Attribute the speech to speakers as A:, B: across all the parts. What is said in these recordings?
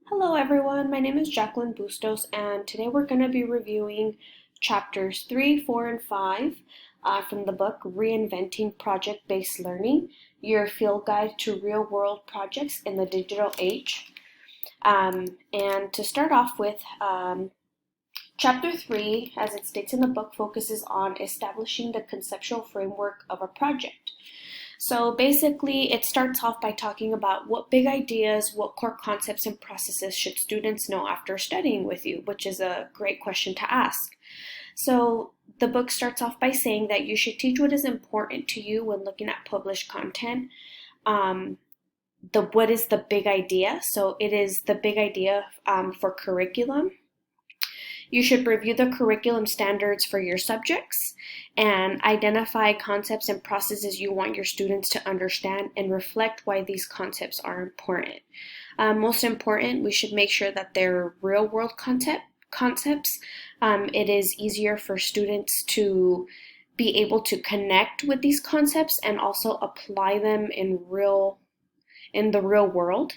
A: Hello everyone, my name is Jacqueline Bustos and today we're going to be reviewing chapters 3, 4, and 5 from the book Reinventing Project-Based Learning, Your Field Guide to Real-World Projects in the Digital Age. And to start off with, chapter 3, as it states in the book, focuses on establishing the conceptual framework of a project. So basically, it starts off by talking about what big ideas, what core concepts and processes should students know after studying with you, which is a great question to ask. So the book starts off by saying that you should teach what is important to you when looking at published content. What is the big idea? So it is the big idea for curriculum. You should review the curriculum standards for your subjects and identify concepts and processes you want your students to understand and reflect why these concepts are important. Most important, we should make sure that they're real-world concepts. It is easier for students to be able to connect with these concepts and also apply them in the real world.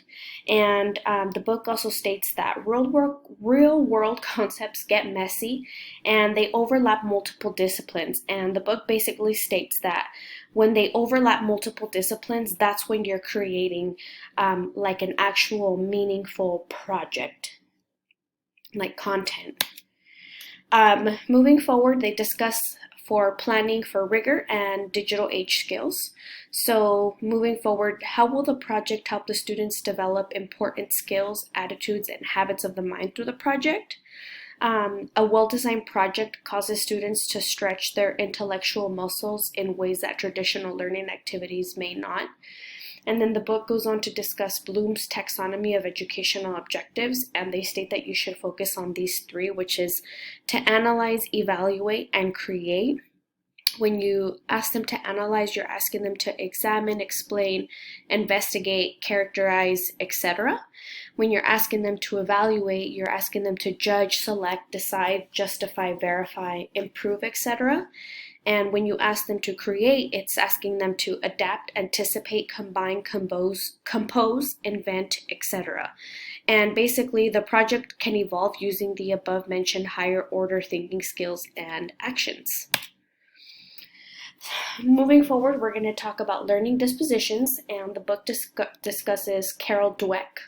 A: And the book also states that real world concepts get messy and they overlap multiple disciplines. And the book basically states that when they overlap multiple disciplines, that's when you're creating like an actual meaningful project, like content. Moving forward, they discuss for planning for rigor and digital age skills. So moving forward, how will the project help the students develop important skills, attitudes, and habits of the mind through the project? A well-designed project causes students to stretch their intellectual muscles in ways that traditional learning activities may not. And then the book goes on to discuss Bloom's taxonomy of educational objectives, and they state that you should focus on these three, which is to analyze, evaluate, and create. When you ask them to analyze, you're asking them to examine, explain, investigate, characterize, etc. When you're asking them to evaluate, you're asking them to judge, select, decide, justify, verify, improve, etc. And when you ask them to create, it's asking them to adapt, anticipate, combine, compose, invent, etc. And basically, the project can evolve using the above mentioned higher order thinking skills and actions. Moving forward, we're going to talk about learning dispositions, and the book discusses Carol Dweck.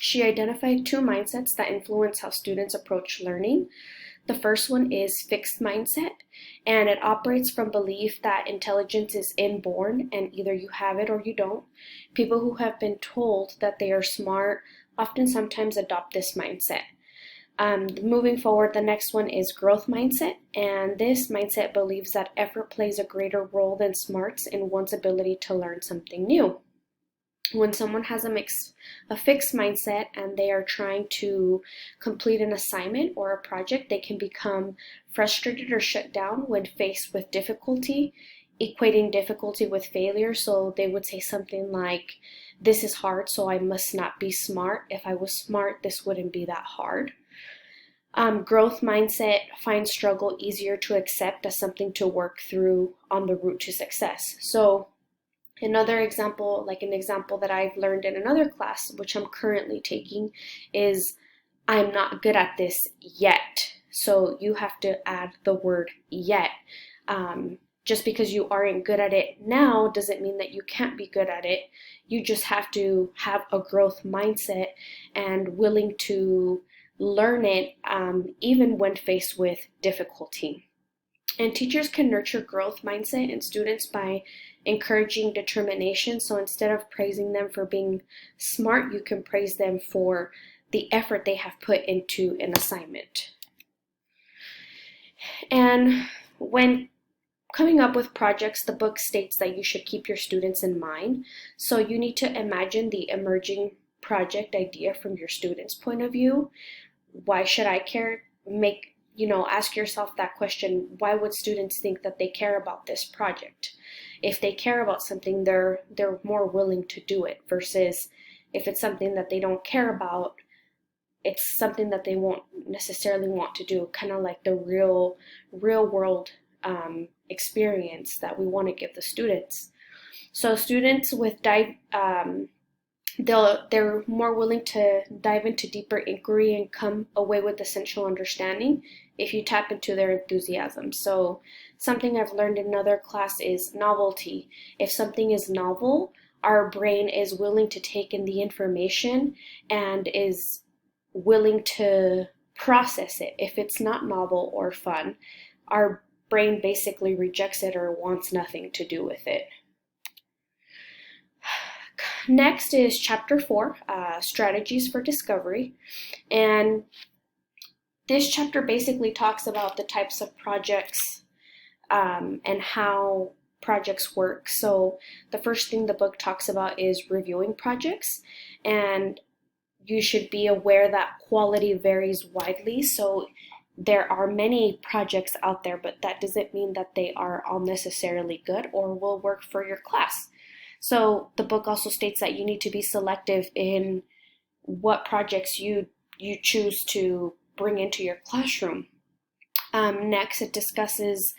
A: She identified two mindsets that influence how students approach learning. The first one is fixed mindset, and it operates from belief that intelligence is inborn and either you have it or you don't. People who have been told that they are smart often sometimes adopt this mindset. Moving forward, the next one is growth mindset, and this mindset believes that effort plays a greater role than smarts in one's ability to learn something new. When someone has a fixed mindset and they are trying to complete an assignment or a project, they can become frustrated or shut down when faced with difficulty, equating difficulty with failure. So they would say something like, "This is hard, so I must not be smart. If I was smart, this wouldn't be that hard." Growth mindset finds struggle easier to accept as something to work through on the route to success. So another example, like an example that I've learned in another class, which I'm currently taking, is I'm not good at this yet. So you have to add the word yet. Just because you aren't good at it now doesn't mean that you can't be good at it. You just have to have a growth mindset and willing to learn it even when faced with difficulty. And teachers can nurture growth mindset in students by encouraging determination. So instead of praising them for being smart, you can praise them for the effort they have put into an assignment. And when coming up with projects, the book states that you should keep your students in mind. So you need to imagine the emerging project idea from your students' point of view. Why should I care? Ask yourself that question. Why would students think that they care about this project? If they care about something, they're more willing to do it, versus if it's something that they don't care about, it's something that they won't necessarily want to do, kind of like the real world experience that we want to give the students. So students with they're more willing to dive into deeper inquiry and come away with essential understanding if you tap into their enthusiasm. So something I've learned in another class is novelty. If something is novel, our brain is willing to take in the information and is willing to process it. If it's not novel or fun, our brain basically rejects it or wants nothing to do with it. Next is chapter 4, strategies for discovery. And this chapter basically talks about the types of projects and how projects work. So the first thing the book talks about is reviewing projects, and you should be aware that quality varies widely. So there are many projects out there, but that doesn't mean that they are all necessarily good or will work for your class. So the book also states that you need to be selective in what projects you choose to bring into your classroom. Next, it discusses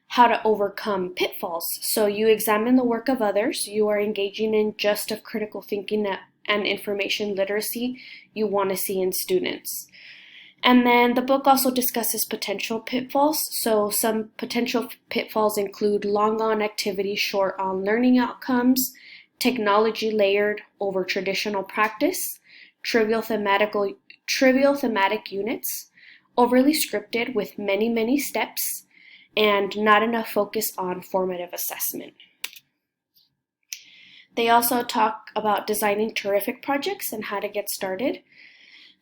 A: how to overcome pitfalls. So you examine the work of others, you are engaging in just of critical thinking and information literacy you want to see in students. And then the book also discusses potential pitfalls. So some potential pitfalls include long on activity, short on learning outcomes, technology layered over traditional practice, trivial thematic units, overly scripted with many steps, and not enough focus on formative assessment. They also talk about designing terrific projects and how to get started.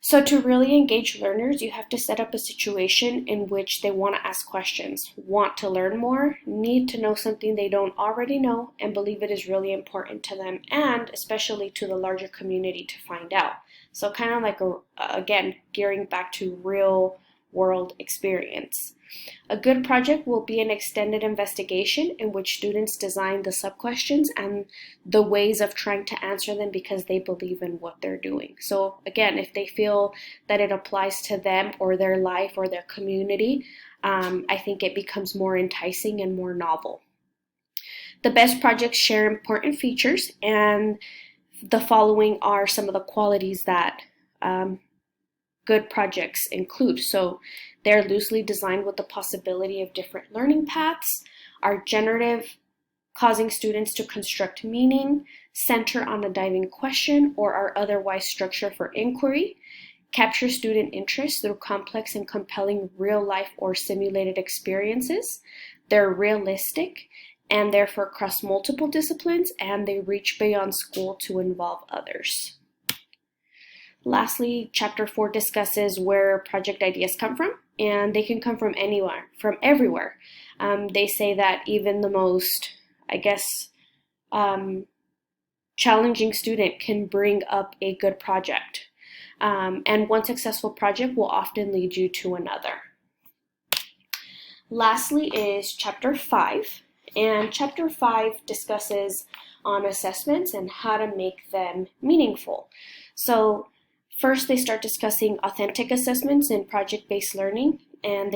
A: So to really engage learners, you have to set up a situation in which they want to ask questions, want to learn more, need to know something they don't already know, and believe it is really important to them, and especially to the larger community to find out. So kind of like, again, gearing back to real world experience. A good project will be an extended investigation in which students design the sub-questions and the ways of trying to answer them because they believe in what they're doing. So again, if they feel that it applies to them or their life or their community, I think it becomes more enticing and more novel. The best projects share important features, and the following are some of the qualities that good projects include. So they're loosely designed with the possibility of different learning paths, are generative, causing students to construct meaning, center on a diving question, or are otherwise structured for inquiry, capture student interest through complex and compelling real-life or simulated experiences. They're realistic and therefore cross multiple disciplines, and they reach beyond school to involve others. Lastly, chapter 4 discusses where project ideas come from, and they can come from anywhere, from everywhere. They say that even the most, challenging student can bring up a good project. And one successful project will often lead you to another. Lastly is chapter 5, and chapter 5 discusses on assessments and how to make them meaningful. So first, they start discussing authentic assessments in project-based learning, and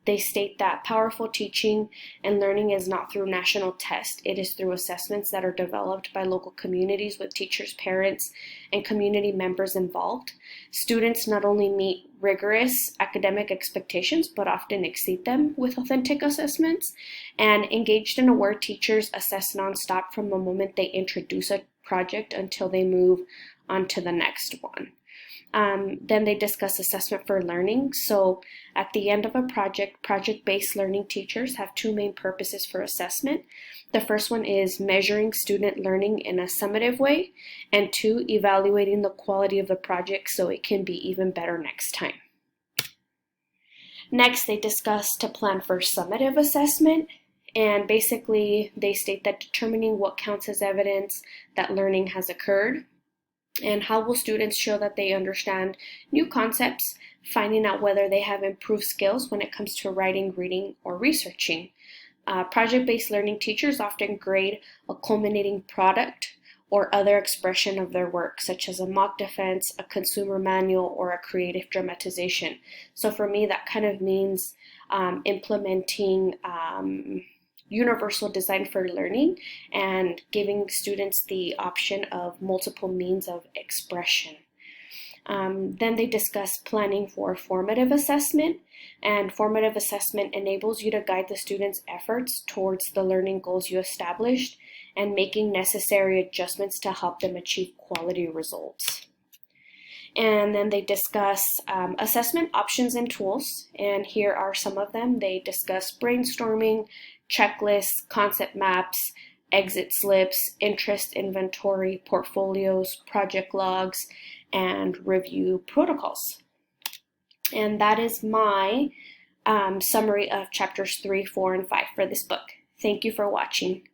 A: they state that powerful teaching and learning is not through national tests. It is through assessments that are developed by local communities with teachers, parents, and community members involved. Students not only meet rigorous academic expectations, but often exceed them with authentic assessments. And engaged and aware teachers assess nonstop from the moment they introduce a project until they move on to the next one. Then they discuss assessment for learning. So at the end of a project-based learning teachers have two main purposes for assessment. The first one is measuring student learning in a summative way, and 2, evaluating the quality of the project so it can be even better next time. Next, they discuss to plan for summative assessment, and basically they state that determining what counts as evidence that learning has occurred. And how will students show that they understand new concepts, finding out whether they have improved skills when it comes to writing, reading, or researching. Project-based learning teachers often grade a culminating product or other expression of their work, such as a mock defense, a consumer manual, or a creative dramatization. So for me, that kind of means implementing universal design for learning and giving students the option of multiple means of expression. Then they discuss planning for formative assessment, and formative assessment enables you to guide the students' efforts towards the learning goals you established and making necessary adjustments to help them achieve quality results. And then they discuss assessment options and tools, and here are some of them. They discuss brainstorming, checklists, concept maps, exit slips, interest inventory, portfolios, project logs, and review protocols. And that is my summary of chapters 3, 4, and 5 for this book. Thank you for watching.